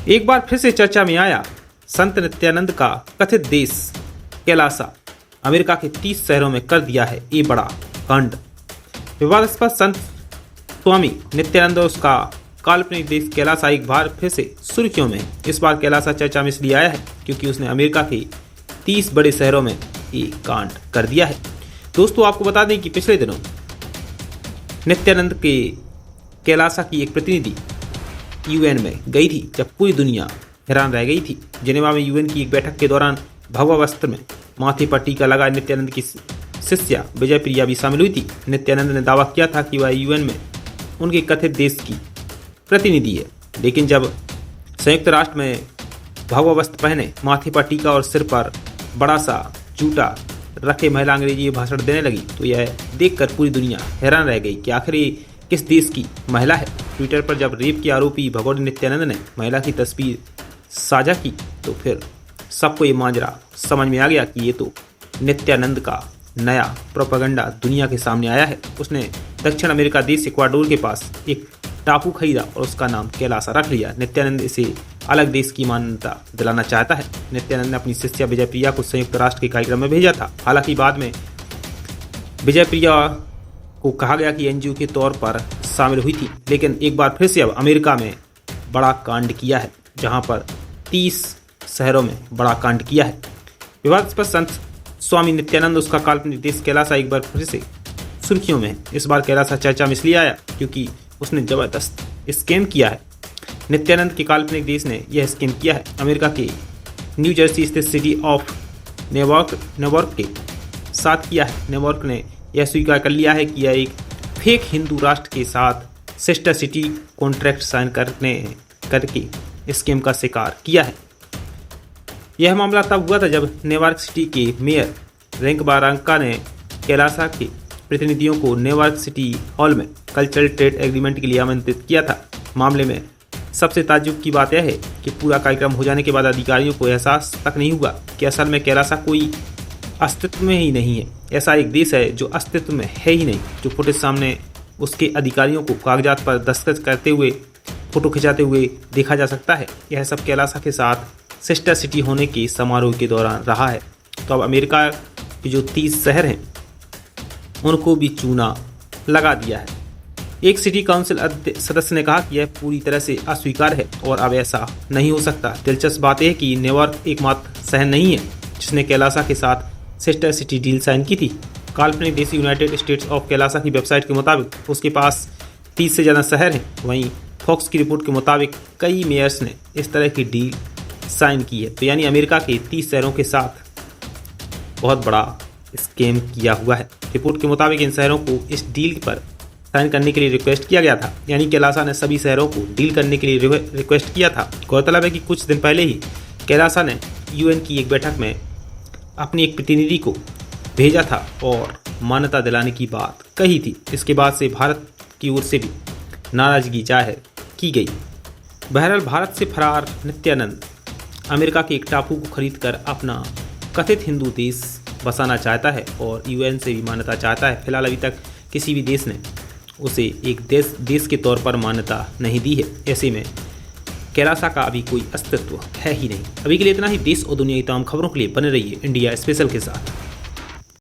एक बार फिर से चर्चा में आया संत नित्यानंद का कथित देश कैलासा। अमेरिका के 30 शहरों में कर दिया है ये बड़ा कांड। विवादास्पद संत स्वामी नित्यानंद और उसका काल्पनिक देश कैलासा एक बार फिर से सुर्खियों में। इस बार कैलासा चर्चा में इसलिए आया है क्योंकि उसने अमेरिका के 30 बड़े शहरों में ये कांड कर दिया है। दोस्तों, आपको बता दें कि पिछले दिनों नित्यानंद के कैलासा की एक प्रतिनिधि यूएन में गई थी, जब पूरी दुनिया हैरान रह गई थी। जिनेवा में यूएन की एक बैठक के दौरान भगवा वस्त्र में माथे पर टीका लगा नित्यानंद की शिष्या विजय प्रिया भी शामिल हुई थी। नित्यानंद ने दावा किया था कि वह यूएन में उनके कथित देश की प्रतिनिधि है, लेकिन जब संयुक्त राष्ट्र में भगवा वस्त्र पहने, माथे पर टीका और सिर पर बड़ा सा जूता रखे महिला अंग्रेजी भाषण देने लगी तो यह देखकर पूरी दुनिया हैरान रह गई कि आखिर ये किस देश की महिला है। ट्विटर पर जब रेप के आरोपी भगोड़े नित्यानंद ने महिला की तस्वीर साझा की तो फिर सबको ये माजरा समझ में आ गया कि ये तो नित्यानंद का नया प्रोपेगेंडा दुनिया के सामने आया है। उसने दक्षिण अमेरिका देश इक्वाडोर के पास एक टापू खरीदा और उसका नाम कैलासा रख लिया। नित्यानंद इसे अलग देश की मान्यता दिलाना चाहता है। नित्यानंद ने अपनी शिष्या विजय प्रिया को संयुक्त राष्ट्र के कार्यक्रम में भेजा था। हालांकि बाद में विजय प्रिया को कहा गया कि एनजीओ के तौर पर शामिल हुई थी, लेकिन एक बार फिर से अब अमेरिका में बड़ा कांड किया है, जहां पर 30 शहरों में बड़ा कांड किया है। विवादास्पद संत स्वामी नित्यानंद उसका काल्पनिक देश कैलासा एक बार फिर से सुर्खियों में है। इस बार कैलासा चर्चा में इसलिए आया क्योंकि उसने जबरदस्त स्कैम किया है। नित्यानंद के काल्पनिक देश ने यह स्कैम किया है। अमेरिका के न्यू जर्सी स्थित सिटी ऑफ न्यूयॉर्क के साथ किया है। न्यूयॉर्क ने यह स्वीकार कर लिया है कि यह एक फेक हिंदू राष्ट्र के साथ सिस्टर सिटी कॉन्ट्रैक्ट साइन करके स्कैम का शिकार किया है। यह मामला तब हुआ था जब न्यूयॉर्क सिटी के मेयर रैंक बारांका ने कैलासा के प्रतिनिधियों को न्यूयॉर्क सिटी हॉल में कल्चरल ट्रेड एग्रीमेंट के लिए आमंत्रित किया था। मामले में सबसे ताज्जुब की बात यह है कि पूरा कार्यक्रम हो जाने के बाद अधिकारियों को एहसास तक नहीं हुआ कि असल में कैलासा कोई अस्तित्व में ही नहीं है। ऐसा एक देश है जो अस्तित्व में है ही नहीं। जो फुटेज सामने उसके अधिकारियों को कागजात पर दस्तखत करते हुए फोटो खिंचाते हुए देखा जा सकता है, यह सब कैलासा के साथ सिस्टर सिटी होने के समारोह के दौरान रहा है। तो अब अमेरिका के जो 30 शहर हैं उनको भी चूना लगा दिया है। एक सिटी काउंसिल सदस्य ने कहा कि यह पूरी तरह से अस्वीकार्य है और अब ऐसा नहीं हो सकता। दिलचस्प बात यह है कि न्यूयॉर्क एकमात्र शहर नहीं है जिसने कैलासा के साथ सिस्टर सिटी डील साइन की थी। काल्पनिक देश यूनाइटेड स्टेट्स ऑफ कैलासा की वेबसाइट के मुताबिक उसके पास 30 से ज़्यादा शहर हैं। वहीं फॉक्स की रिपोर्ट के मुताबिक कई मेयर्स ने इस तरह की डील साइन की है। तो यानी अमेरिका के 30 शहरों के साथ बहुत बड़ा स्कैम किया हुआ है। रिपोर्ट के मुताबिक इन शहरों को इस डील पर साइन करने के लिए रिक्वेस्ट किया गया था। यानी कैलासा ने सभी शहरों को डील करने के लिए रिक्वेस्ट किया था। गौरतलब है कि कुछ दिन पहले ही कैलासा ने यूएन की एक बैठक में अपनी एक प्रतिनिधि को भेजा था और मान्यता दिलाने की बात कही थी। इसके बाद से भारत की ओर से भी नाराजगी जाहिर की गई। बहरहाल, भारत से फरार नित्यानंद अमेरिका के एक टापू को खरीदकर अपना कथित हिंदू देश बसाना चाहता है और यूएन से भी मान्यता चाहता है। फिलहाल अभी तक किसी भी देश ने उसे एक देश के तौर पर मान्यता नहीं दी है। ऐसे में कैलासा का अभी कोई अस्तित्व है ही नहीं। अभी के लिए इतना ही। देश और दुनिया की तमाम खबरों के लिए बने रहिए इंडिया स्पेशल के साथ।